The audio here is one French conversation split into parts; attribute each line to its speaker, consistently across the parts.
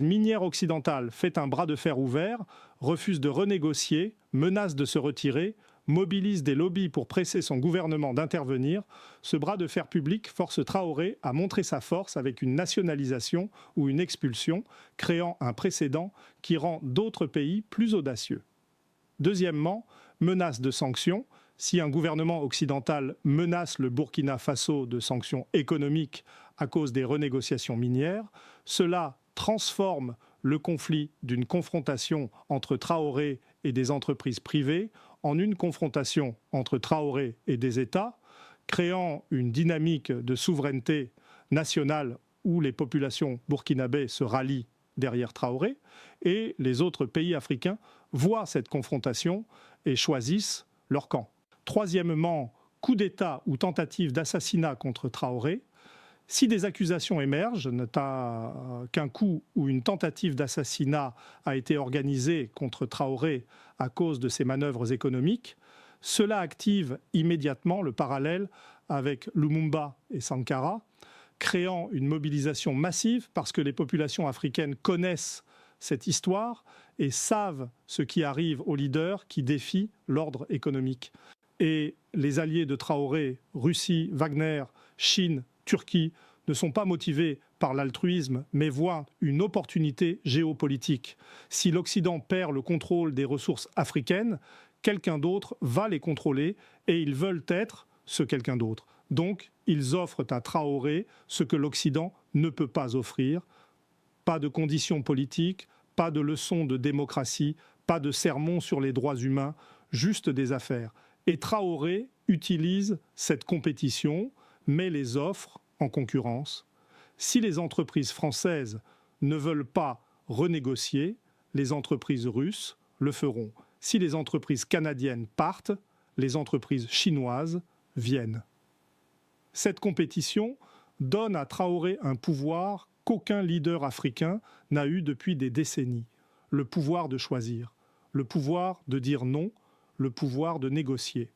Speaker 1: Minière occidentale fait un bras de fer ouvert, refuse de renégocier, menace de se retirer, mobilise des lobbies pour presser son gouvernement d'intervenir, ce bras de fer public force Traoré à montrer sa force avec une nationalisation ou une expulsion, créant un précédent qui rend d'autres pays plus audacieux. Deuxièmement, menace de sanctions. Si un gouvernement occidental menace le Burkina Faso de sanctions économiques à cause des renégociations minières, cela transforme le conflit d'une confrontation entre Traoré et des entreprises privées en une confrontation entre Traoré et des États, créant une dynamique de souveraineté nationale où les populations burkinabées se rallient derrière Traoré, et les autres pays africains voient cette confrontation et choisissent leur camp. Troisièmement, coup d'État ou tentative d'assassinat contre Traoré. Si des accusations émergent, qu'un coup ou une tentative d'assassinat a été organisée contre Traoré à cause de ses manœuvres économiques, cela active immédiatement le parallèle avec Lumumba et Sankara, créant une mobilisation massive parce que les populations africaines connaissent cette histoire et savent ce qui arrive aux leaders qui défient l'ordre économique. Et les alliés de Traoré, Russie, Wagner, Chine, Turquie, ne sont pas motivés par l'altruisme, mais voient une opportunité géopolitique. Si l'Occident perd le contrôle des ressources africaines, quelqu'un d'autre va les contrôler et ils veulent être ce quelqu'un d'autre. Donc, ils offrent à Traoré ce que l'Occident ne peut pas offrir. Pas de conditions politiques, pas de leçons de démocratie, pas de sermons sur les droits humains, juste des affaires. Et Traoré utilise cette compétition, met les offres en concurrence. Si les entreprises françaises ne veulent pas renégocier, les entreprises russes le feront. Si les entreprises canadiennes partent, les entreprises chinoises viennent. Cette compétition donne à Traoré un pouvoir qu'aucun leader africain n'a eu depuis des décennies. Le pouvoir de choisir, le pouvoir de dire non, le pouvoir de négocier.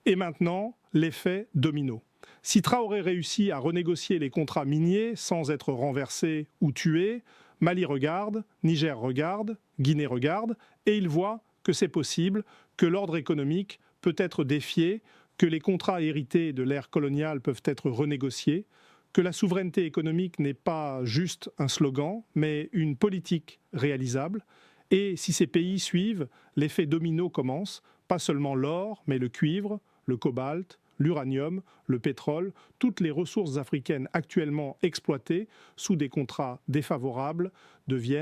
Speaker 1: Et maintenant, l'effet domino. Si Traoré réussit à renégocier les contrats miniers sans être renversé ou tué, Mali regarde, Niger regarde, Guinée regarde, et il voit que c'est possible, que l'ordre économique peut être défié, que les contrats hérités de l'ère coloniale peuvent être renégociés, que la souveraineté économique n'est pas juste un slogan, mais une politique réalisable. Et si ces pays suivent, l'effet domino commence, pas seulement l'or, mais le cuivre, le cobalt, l'uranium, le pétrole, toutes les ressources africaines actuellement exploitées sous des contrats défavorables deviennent